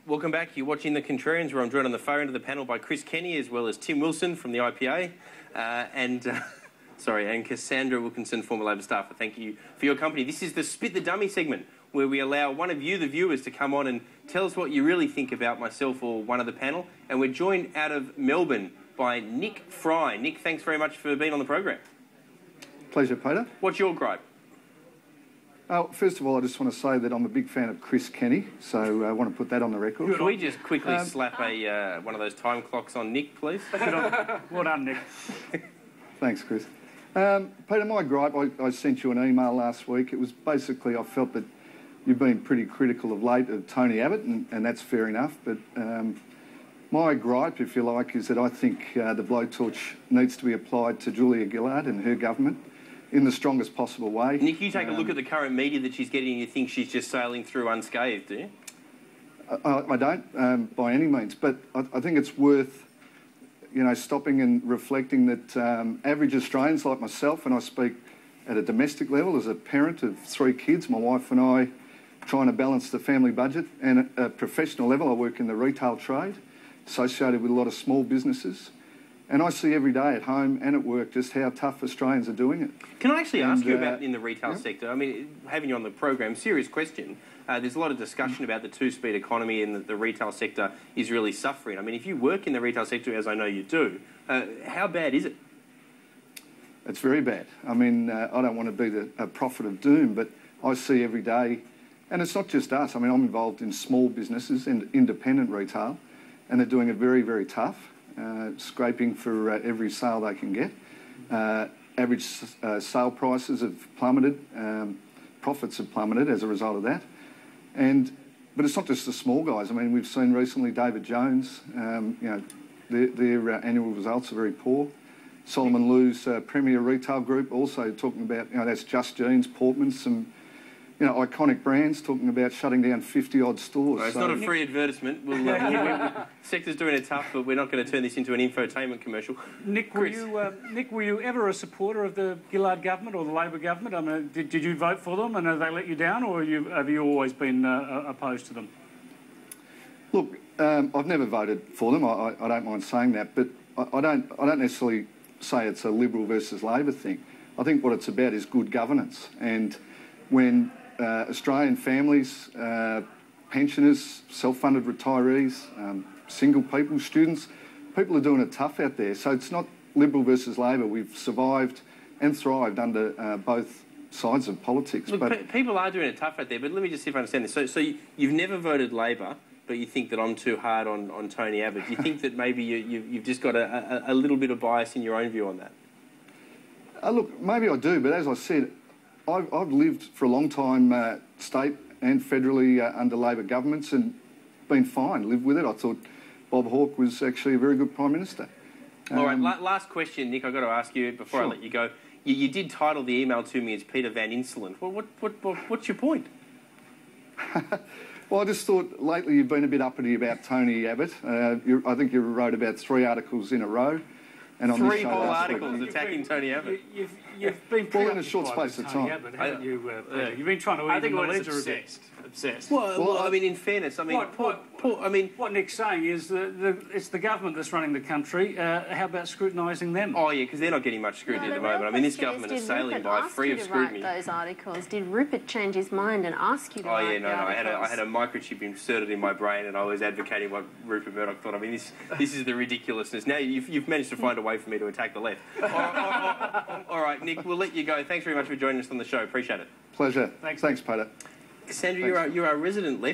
Welcome back. You're watching The Contrarians, where I'm joined on the far end of the panel by Chris Kenny, as well as Tim Wilson from the IPA, and Cassandra Wilkinson, former Labor staffer. Thank you for your company. This is the Spit the Dummy segment, where we allow one of you, the viewers, to come on and tell us what you really think about myself or one of the panel. And we're joined out of Melbourne by Nick Fry. Nick, thanks very much for being on the program. Pleasure, Peter. What's your gripe? First of all, I just want to say that I'm a big fan of Chris Kenny, so I want to put that on the record. Can we just quickly slap one of those time clocks on Nick, please? Well done, Nick. Thanks, Chris. Peter, my gripe, I sent you an email last week. It was basically I felt that you've been pretty critical of late of Tony Abbott, and that's fair enough, but my gripe, if you like, is that I think the blowtorch needs to be applied to Julia Gillard and her government in the strongest possible way. Nick, you take a look at the current media that she's getting and you think she's just sailing through unscathed, do you? I don't, by any means, but I think it's worth, stopping and reflecting that average Australians like myself, and I speak at a domestic level as a parent of 3 kids, my wife and I trying to balance the family budget, and at a professional level I work in the retail trade, associated with a lot of small businesses. And I see every day at home and at work just how tough Australians are doing it. Can I actually ask you about in the retail sector? I mean, having you on the program, serious question. There's a lot of discussion about the two-speed economy and that the retail sector is really suffering. I mean, if you work in the retail sector, as I know you do, how bad is it? It's very bad. I mean, I don't want to be a prophet of doom, but I see every day, and it's not just us. I mean, I'm involved in small businesses and independent retail, and they're doing it very, very tough. Scraping for every sale they can get. Average sale prices have plummeted, profits have plummeted as a result of that. But it's not just the small guys. I mean, we've seen recently David Jones, their annual results are very poor. Solomon Lew's Premier Retail Group also talking about, that's Just Jeans, Portman, some iconic brands talking about shutting down 50-odd stores. Well, it's not a free advertisement. Sector's doing it tough, but we're not going to turn this into an infotainment commercial. Nick, were you ever a supporter of the Gillard government or the Labor government? I mean, did you vote for them and have they let you down, or have you always been opposed to them? Look, I've never voted for them. I don't mind saying that, but I don't necessarily say it's a Liberal versus Labor thing. I think what it's about is good governance, and when Australian families, pensioners, self-funded retirees, single people, students, people are doing it tough out there. So it's not Liberal versus Labor. We've survived and thrived under both sides of politics. Look, but people are doing it tough out there, but let me just see if I understand this. So you've never voted Labor, but you think that I'm too hard on Tony Abbott. Do you think that maybe you've just got a little bit of bias in your own view on that? Look, maybe I do, but as I said, I've lived for a long time state and federally under Labor governments and been fine, lived with it. I thought Bob Hawke was actually a very good Prime Minister. All right, last question, Nick, I've got to ask you before I let you go. You did title the email to me as Peter Van Insolent. Well, what's your point? Well, I just thought lately you've been a bit uppity about Tony Abbott. I think you wrote about 3 articles in a row. And on 3 whole articles attacking Tony Abbott. You've been pretty in a short space of time. Abbott, haven't you? You've been trying to I think the we're ledger obsessed. Well, I mean, in fairness, I mean, what Nick's saying is that it's the government that's running the country. How about scrutinising them? Oh yeah, because they're not getting much scrutiny at the moment. I mean, this government is sailing by free of scrutiny. Write those articles? Did Rupert change his mind and ask you to write the articles? I had a microchip inserted in my brain, and I was advocating what Rupert Murdoch thought. I mean, this is the ridiculousness. Now you've managed to find a way for me to attack the left. All right, Nick, we'll let you go. Thanks very much for joining us on the show. Appreciate it. Pleasure. Thanks, Peter. Cassandra, you're our resident left